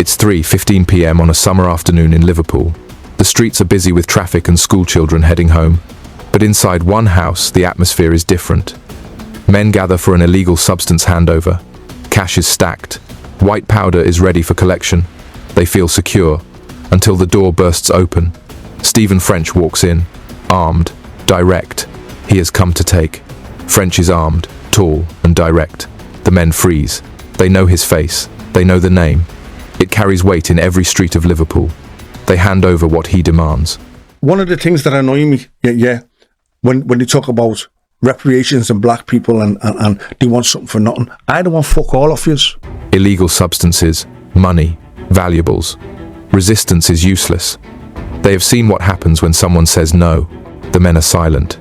It's 3:15 p.m. on a summer afternoon in Liverpool. The streets are busy with traffic and school children heading home. But inside one house, the atmosphere is different. Men gather for an illegal substance handover. Cash is stacked. White powder is ready for collection. They feel secure, until the door bursts open. Stephen French walks in, armed, direct. He has come to take. French is armed, tall, and direct. The men freeze. They know his face. They know the name. It carries weight in every street of Liverpool. They hand over what he demands. One of the things that annoy me, when they talk about reparations and black people and they want something for nothing, I don't want fuck all of yous. Illegal substances, money, valuables. Resistance is useless. They have seen what happens when someone says no. The men are silent.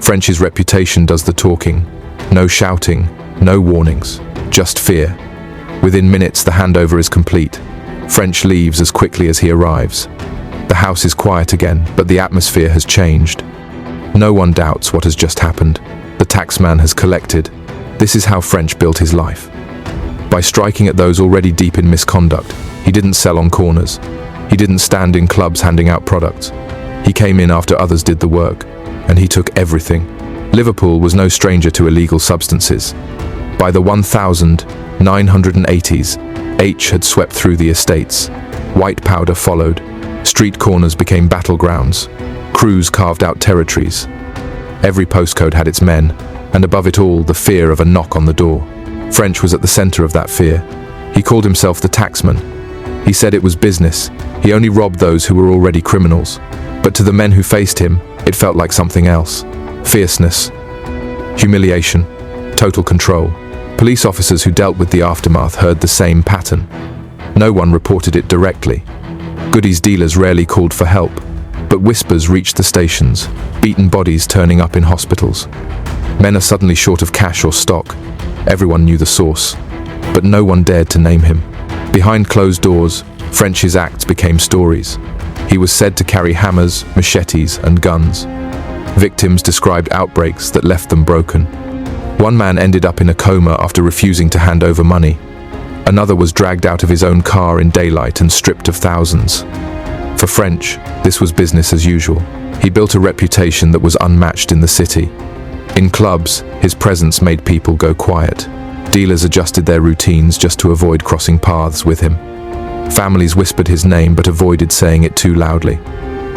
French's reputation does the talking. No shouting, no warnings, just fear. Within minutes, the handover is complete. French leaves as quickly as he arrives. The house is quiet again, but the atmosphere has changed. No one doubts what has just happened. The taxman has collected. This is how French built his life. By striking at those already deep in misconduct, he didn't sell on corners. He didn't stand in clubs handing out products. He came in after others did the work, and he took everything. Liverpool was no stranger to illegal substances. By the 1980s, H had swept through the estates. White powder followed. Street corners became battlegrounds. Crews carved out territories. Every postcode had its men, and above it all, the fear of a knock on the door. French was at the center of that fear. He called himself the taxman. He said it was business. He only robbed those who were already criminals. But to the men who faced him, it felt like something else. Fierceness, humiliation, total control. Police officers who dealt with the aftermath heard the same pattern. No one reported it directly. Goodies dealers rarely called for help, but whispers reached the stations, beaten bodies turning up in hospitals. Men are suddenly short of cash or stock. Everyone knew the source, but no one dared to name him. Behind closed doors, French's acts became stories. He was said to carry hammers, machetes, and guns. Victims described outbreaks that left them broken. One man ended up in a coma after refusing to hand over money. Another was dragged out of his own car in daylight and stripped of thousands. For French, this was business as usual. He built a reputation that was unmatched in the city. In clubs, his presence made people go quiet. Dealers adjusted their routines just to avoid crossing paths with him. Families whispered his name but avoided saying it too loudly.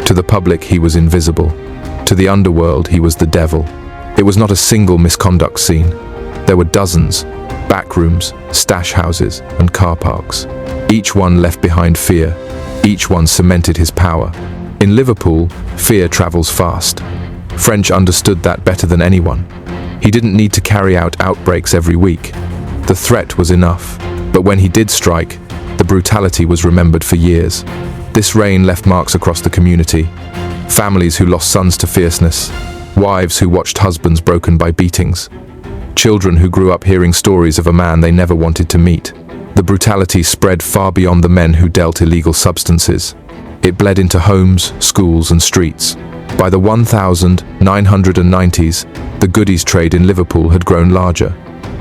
To the public, he was invisible. To the underworld, he was the devil. It was not a single misconduct scene. There were dozens, backrooms, stash houses, and car parks. Each one left behind fear. Each one cemented his power. In Liverpool, fear travels fast. French understood that better than anyone. He didn't need to carry out outbreaks every week. The threat was enough. But when he did strike, the brutality was remembered for years. This reign left marks across the community. Families who lost sons to fierceness. Wives who watched husbands broken by beatings. Children who grew up hearing stories of a man they never wanted to meet. The brutality spread far beyond the men who dealt illegal substances. It bled into homes, schools, and streets. By the 1990s, the goodies trade in Liverpool had grown larger.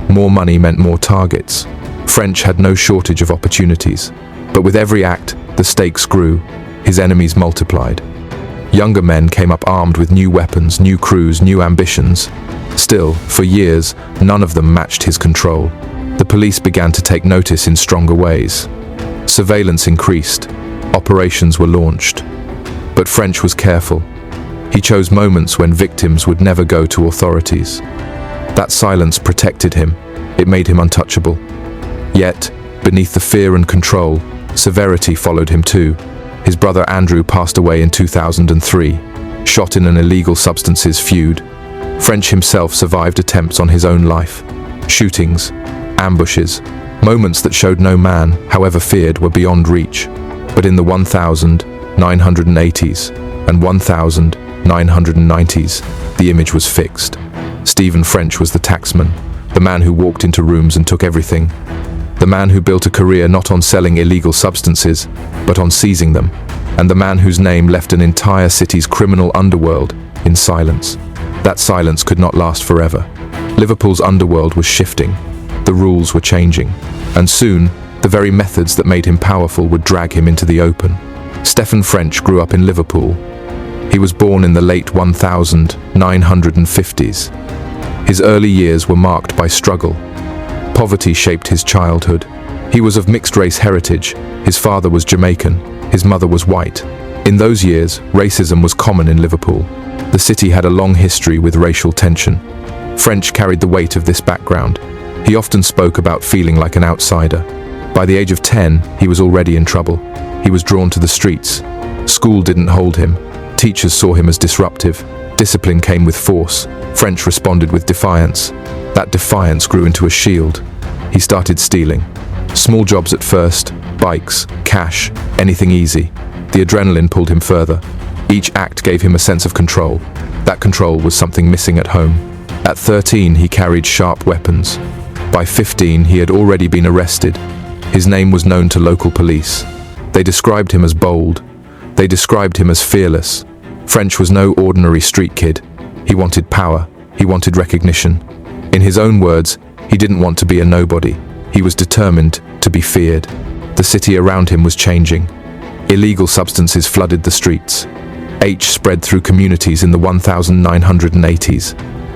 More money meant more targets. French had no shortage of opportunities. But with every act, the stakes grew. His enemies multiplied. Younger men came up armed with new weapons, new crews, new ambitions. Still, for years, none of them matched his control. The police began to take notice in stronger ways. Surveillance increased. Operations were launched. But French was careful. He chose moments when victims would never go to authorities. That silence protected him. It made him untouchable. Yet, beneath the fear and control, severity followed him too. His brother Andrew passed away in 2003, shot in an illegal substances feud. French himself survived attempts on his own life. Shootings, ambushes, moments that showed no man, however feared, were beyond reach. But in the 1980s and 1990s, the image was fixed. Stephen French was the taxman, the man who walked into rooms and took everything. The man who built a career not on selling illegal substances, but on seizing them. And the man whose name left an entire city's criminal underworld in silence. That silence could not last forever. Liverpool's underworld was shifting. The rules were changing. And soon, The very methods that made him powerful would drag him into the open. Stephen French grew up in Liverpool. He was born in the late 1950s. His early years were marked by struggle. Poverty shaped his childhood. He was of mixed-race heritage. His father was Jamaican, his mother was white. In those years, racism was common in Liverpool. The city had a long history with racial tension. French carried the weight of this background. He often spoke about feeling like an outsider. By the age of 10, he was already in trouble. He was drawn to the streets. School didn't hold him. Teachers saw him as disruptive. Discipline came with force. French responded with defiance. That defiance grew into a shield. He started stealing. Small jobs at first, bikes, cash, anything easy. The adrenaline pulled him further. Each act gave him a sense of control. That control was something missing at home. At 13, he carried sharp weapons. By 15, he had already been arrested. His name was known to local police. They described him as bold. They described him as fearless. French was no ordinary street kid. He wanted power. He wanted recognition. In his own words, he didn't want to be a nobody. He was determined to be feared. The city around him was changing. Illegal substances flooded the streets. H spread through communities in the 1980s.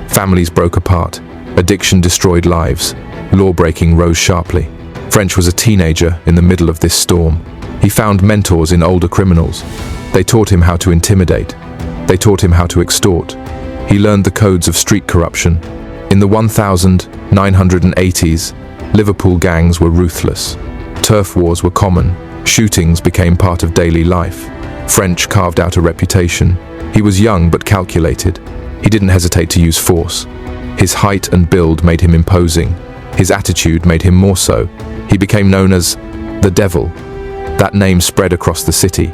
Families broke apart. Addiction destroyed lives. Law-breaking rose sharply. French was a teenager in the middle of this storm. He found mentors in older criminals. They taught him how to intimidate. They taught him how to extort. He learned the codes of street corruption. In the 1980s, Liverpool gangs were ruthless. Turf wars were common. Shootings became part of daily life. French carved out a reputation. He was young but calculated. He didn't hesitate to use force. His height and build made him imposing. His attitude made him more so. He became known as the Devil. That name spread across the city.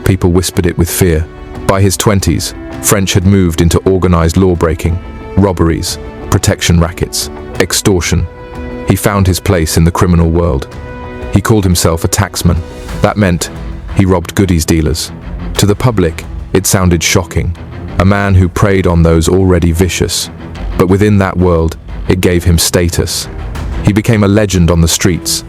People whispered it with fear. By his 20s, French had moved into organized law-breaking, robberies, protection rackets, extortion. He found his place in the criminal world. He called himself a taxman. That meant he robbed goodies dealers. To the public, it sounded shocking. A man who preyed on those already vicious. But within that world, it gave him status. He became a legend on the streets.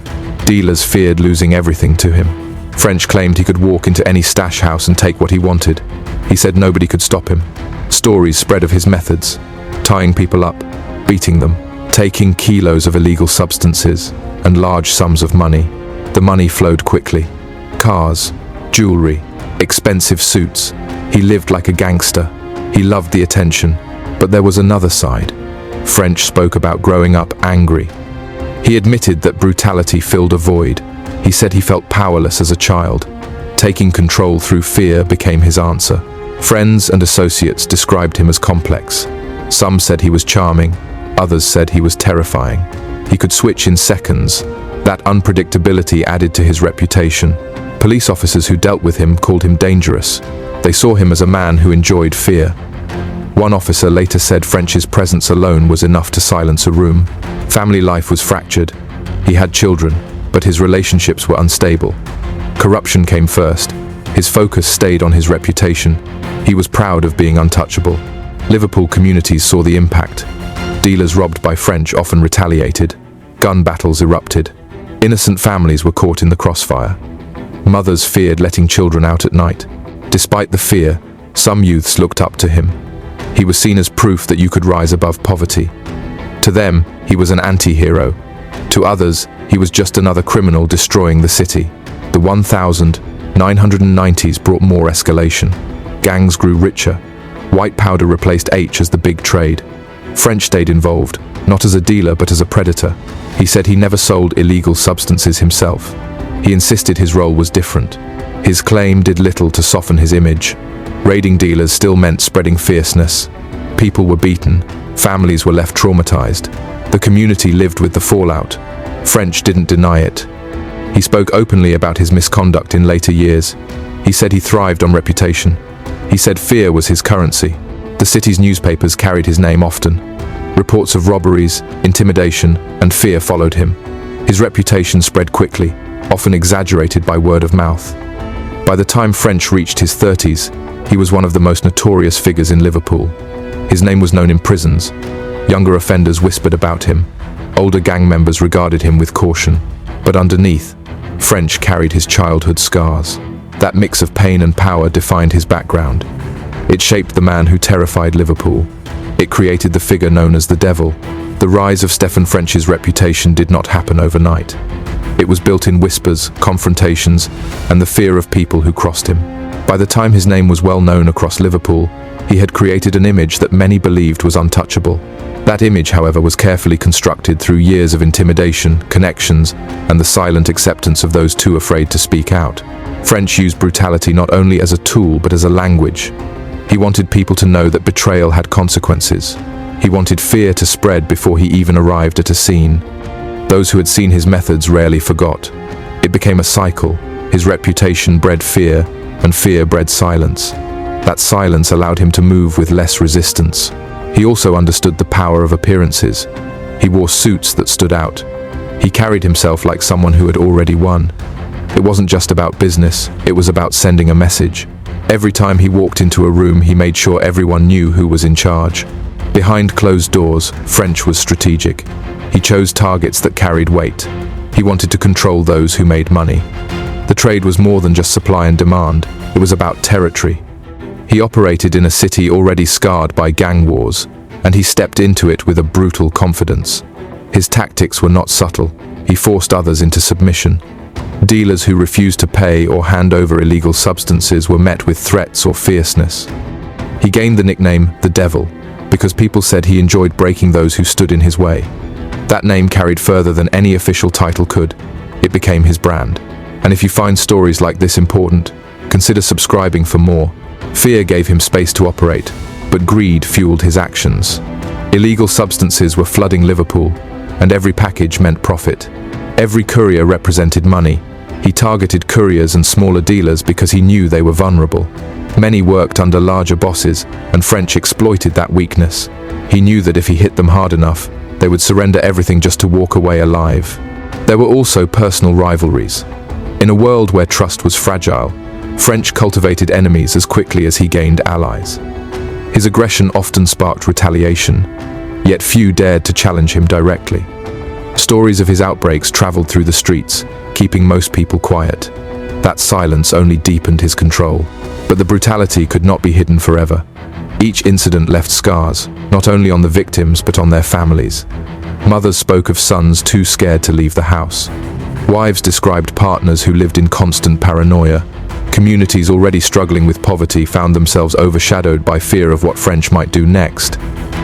Dealers feared losing everything to him. French claimed he could walk into any stash house and take what he wanted. He said nobody could stop him. Stories spread of his methods, tying people up, beating them, taking kilos of illegal substances, and large sums of money. The money flowed quickly. Cars, jewelry, expensive suits. He lived like a gangster. He loved the attention. But there was another side. French spoke about growing up angry. He admitted that brutality filled a void. He said he felt powerless as a child. Taking control through fear became his answer. Friends and associates described him as complex. Some said he was charming. Others said he was terrifying. He could switch in seconds. That unpredictability added to his reputation. Police officers who dealt with him called him dangerous. They saw him as a man who enjoyed fear. One officer later said French's presence alone was enough to silence a room. Family life was fractured. He had children, but his relationships were unstable. Corruption came first. His focus stayed on his reputation. He was proud of being untouchable. Liverpool communities saw the impact. Dealers robbed by French often retaliated. Gun battles erupted. Innocent families were caught in the crossfire. Mothers feared letting children out at night. Despite the fear, some youths looked up to him. He was seen as proof that you could rise above poverty. To them, he was an anti-hero. To others, he was just another criminal destroying the city. The 1990s brought more escalation. Gangs grew richer. White powder replaced H as the big trade. French stayed involved, not as a dealer but as a predator. He said he never sold illegal substances himself. He insisted his role was different. His claim did little to soften his image. Raiding dealers still meant spreading fierceness. People were beaten. Families were left traumatized. The community lived with the fallout. French didn't deny it. He spoke openly about his misconduct in later years. He said he thrived on reputation. He said fear was his currency. The city's newspapers carried his name often. Reports of robberies, intimidation, and fear followed him. His reputation spread quickly, often exaggerated by word of mouth. By the time French reached his 30s, he was one of the most notorious figures in Liverpool. His name was known in prisons. Younger offenders whispered about him. Older gang members regarded him with caution. But underneath, French carried his childhood scars. That mix of pain and power defined his background. It shaped the man who terrified Liverpool. It created the figure known as the Devil. The rise of Stephen French's reputation did not happen overnight. It was built in whispers, confrontations, and the fear of people who crossed him. By the time his name was well known across Liverpool, he had created an image that many believed was untouchable. That image, however, was carefully constructed through years of intimidation, connections, and the silent acceptance of those too afraid to speak out. French used brutality not only as a tool but as a language. He wanted people to know that betrayal had consequences. He wanted fear to spread before he even arrived at a scene. Those who had seen his methods rarely forgot. It became a cycle. His reputation bred fear, and fear bred silence. That silence allowed him to move with less resistance. He also understood the power of appearances. He wore suits that stood out. He carried himself like someone who had already won. It wasn't just about business, it was about sending a message. Every time he walked into a room, he made sure everyone knew who was in charge. Behind closed doors, French was strategic. He chose targets that carried weight. He wanted to control those who made money. The trade was more than just supply and demand. It was about territory. He operated in a city already scarred by gang wars, and he stepped into it with a brutal confidence. His tactics were not subtle. He forced others into submission. Dealers who refused to pay or hand over illegal substances were met with threats or fierceness. He gained the nickname the Devil because people said he enjoyed breaking those who stood in his way. That name carried further than any official title could. It became his brand. And if you find stories like this important, consider subscribing for more. Fear gave him space to operate, but greed fueled his actions. Illegal substances were flooding Liverpool, and every package meant profit. Every courier represented money. He targeted couriers and smaller dealers because he knew they were vulnerable. Many worked under larger bosses, and French exploited that weakness. He knew that if he hit them hard enough, they would surrender everything just to walk away alive. There were also personal rivalries. In a world where trust was fragile, French cultivated enemies as quickly as he gained allies. His aggression often sparked retaliation, yet few dared to challenge him directly. Stories of his outbreaks traveled through the streets, keeping most people quiet. That silence only deepened his control. But the brutality could not be hidden forever. Each incident left scars, not only on the victims but on their families. Mothers spoke of sons too scared to leave the house. Wives described partners who lived in constant paranoia. Communities already struggling with poverty found themselves overshadowed by fear of what French might do next.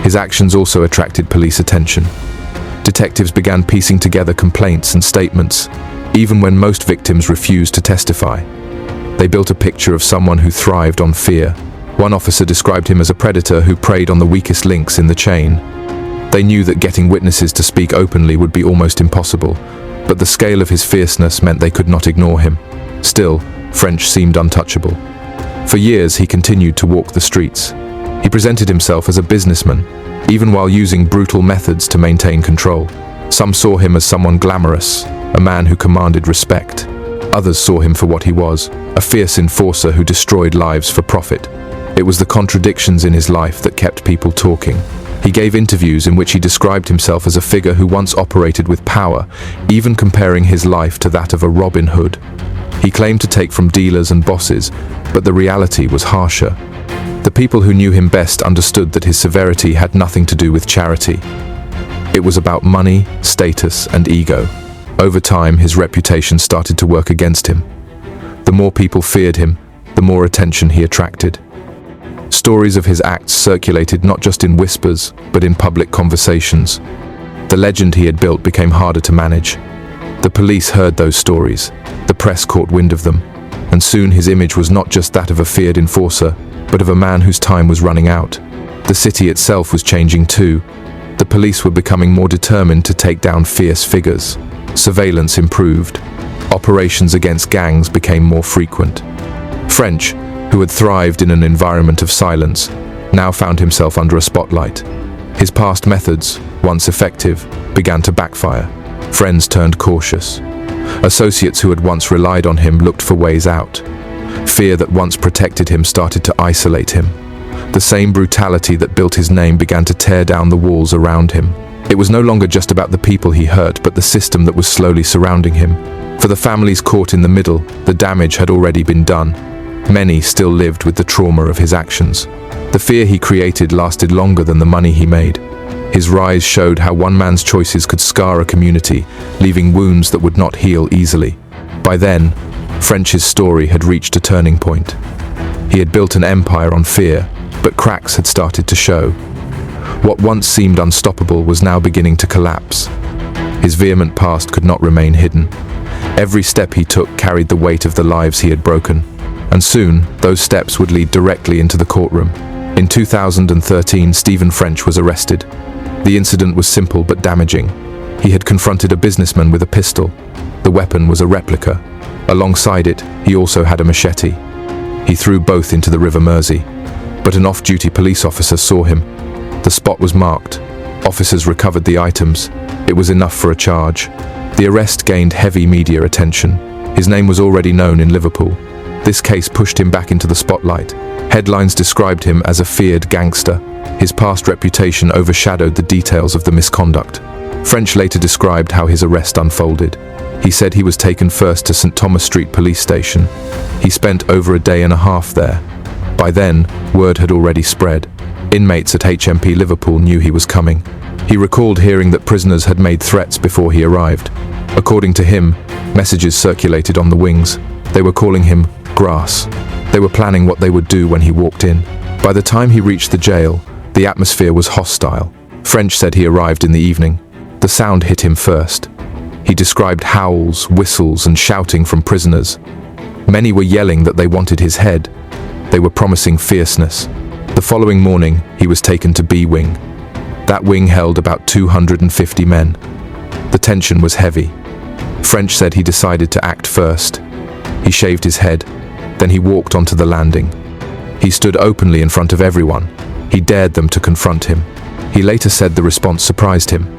His actions also attracted police attention. Detectives began piecing together complaints and statements, even when most victims refused to testify. They built a picture of someone who thrived on fear. One officer described him as a predator who preyed on the weakest links in the chain. They knew that getting witnesses to speak openly would be almost impossible, but the scale of his fierceness meant they could not ignore him. Still, French seemed untouchable. For years, he continued to walk the streets. He presented himself as a businessman, even while using brutal methods to maintain control. Some saw him as someone glamorous, a man who commanded respect. Others saw him for what he was, a fierce enforcer who destroyed lives for profit. It was the contradictions in his life that kept people talking. He gave interviews in which he described himself as a figure who once operated with power, even comparing his life to that of a Robin Hood. He claimed to take from dealers and bosses, but the reality was harsher. The people who knew him best understood that his severity had nothing to do with charity. It was about money, status, and ego. Over time, his reputation started to work against him. The more people feared him, the more attention he attracted. Stories of his acts circulated not just in whispers, but in public conversations. The legend he had built became harder to manage. The police heard those stories, the press caught wind of them, and soon his image was not just that of a feared enforcer, but of a man whose time was running out. The city itself was changing too. The police were becoming more determined to take down fierce figures. Surveillance improved. Operations against gangs became more frequent. French, who had thrived in an environment of silence, now found himself under a spotlight. His past methods, once effective, began to backfire. Friends turned cautious. Associates who had once relied on him looked for ways out. Fear that once protected him started to isolate him. The same brutality that built his name began to tear down the walls around him. It was no longer just about the people he hurt, but the system that was slowly surrounding him. For the families caught in the middle, the damage had already been done. Many still lived with the trauma of his actions. The fear he created lasted longer than the money he made. His rise showed how one man's choices could scar a community, leaving wounds that would not heal easily. By then, French's story had reached a turning point. He had built an empire on fear, but cracks had started to show. What once seemed unstoppable was now beginning to collapse. His vehement past could not remain hidden. Every step he took carried the weight of the lives he had broken, and soon those steps would lead directly into the courtroom. In 2013, Stephen French was arrested. The incident was simple but damaging. He had confronted a businessman with a pistol. The weapon was a replica. Alongside it, he also had a machete. He threw both into the River Mersey, but an off-duty police officer saw him. The spot was marked. Officers recovered the items. It was enough for a charge. The arrest gained heavy media attention. His name was already known in Liverpool. This case pushed him back into the spotlight. Headlines described him as a feared gangster. His past reputation overshadowed the details of the misconduct. French later described how his arrest unfolded. He said he was taken first to St. Thomas Street police station. He spent over a day and a half there. By then, word had already spread. Inmates at HMP Liverpool knew he was coming. He recalled hearing that prisoners had made threats before he arrived. According to him, messages circulated on the wings. They were calling him grass. They were planning what they would do when he walked in. By the time he reached the jail, the atmosphere was hostile. French said he arrived in the evening. The sound hit him first. He described howls, whistles, and shouting from prisoners. Many were yelling that they wanted his head. They were promising fierceness. The following morning, he was taken to B Wing. That wing held about 250 men. The tension was heavy. French said he decided to act first. He shaved his head, then he walked onto the landing. He stood openly in front of everyone. He dared them to confront him. He later said the response surprised him.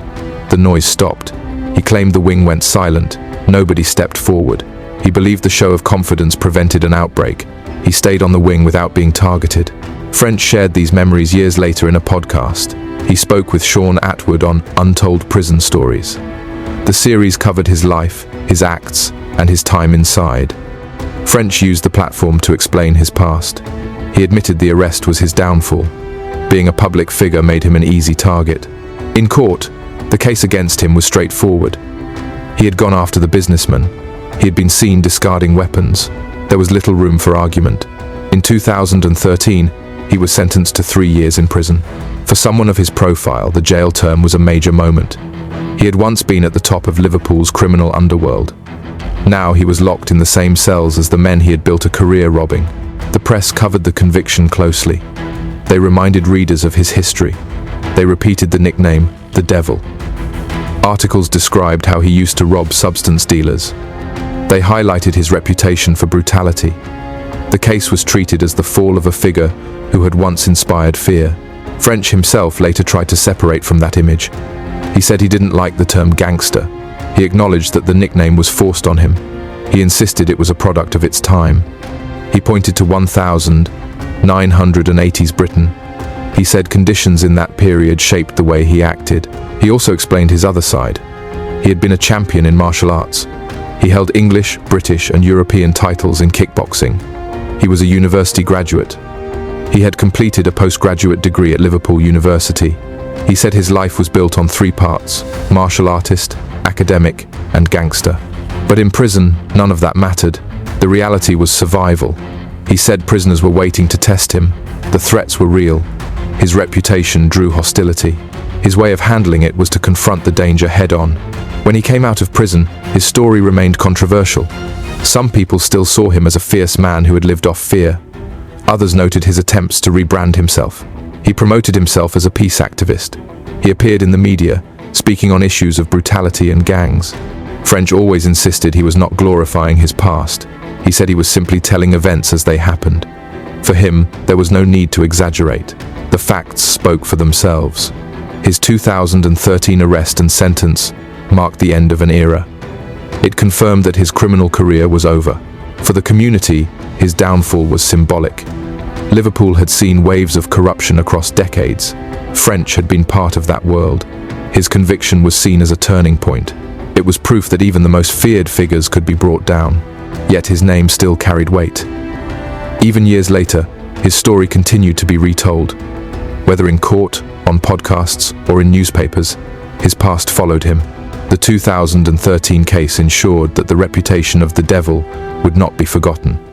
The noise stopped. He claimed the wing went silent. Nobody stepped forward. He believed the show of confidence prevented an outbreak. He stayed on the wing without being targeted. French shared these memories years later in a podcast. He spoke with Sean Atwood on Untold Prison Stories. The series covered his life, his acts, and his time inside. French used the platform to explain his past. He admitted the arrest was his downfall. Being a public figure made him an easy target. In court, the case against him was straightforward. He had gone after the businessman. He had been seen discarding weapons. There was little room for argument. In 2013, he was sentenced to 3 years in prison. For someone of his profile, the jail term was a major moment. He had once been at the top of Liverpool's criminal underworld. Now he was locked in the same cells as the men he had built a career robbing. The press covered the conviction closely. They reminded readers of his history. They repeated the nickname, the Devil. Articles described how he used to rob substance dealers. They highlighted his reputation for brutality. The case was treated as the fall of a figure who had once inspired fear. French himself later tried to separate from that image. He said he didn't like the term gangster. He acknowledged that the nickname was forced on him. He insisted it was a product of its time. He pointed to 1980s Britain. He said conditions in that period shaped the way he acted. He also explained his other side. He had been a champion in martial arts. He held English, British, and European titles in kickboxing. He was a university graduate. He had completed a postgraduate degree at Liverpool University. He said his life was built on 3 parts: martial artist, academic, and gangster. But in prison, none of that mattered. The reality was survival. He said prisoners were waiting to test him. The threats were real. His reputation drew hostility. His way of handling it was to confront the danger head-on. When he came out of prison, his story remained controversial. Some people still saw him as a fierce man who had lived off fear. Others noted his attempts to rebrand himself. He promoted himself as a peace activist. He appeared in the media, speaking on issues of brutality and gangs. French always insisted he was not glorifying his past. He said he was simply telling events as they happened. For him, there was no need to exaggerate. The facts spoke for themselves. His 2013 arrest and sentence marked the end of an era. It confirmed that his criminal career was over. For the community, his downfall was symbolic. Liverpool had seen waves of corruption across decades. French had been part of that world. His conviction was seen as a turning point. It was proof that even the most feared figures could be brought down, yet his name still carried weight. Even years later, his story continued to be retold. Whether in court, on podcasts, or in newspapers, his past followed him. The 2013 case ensured that the reputation of the devil would not be forgotten.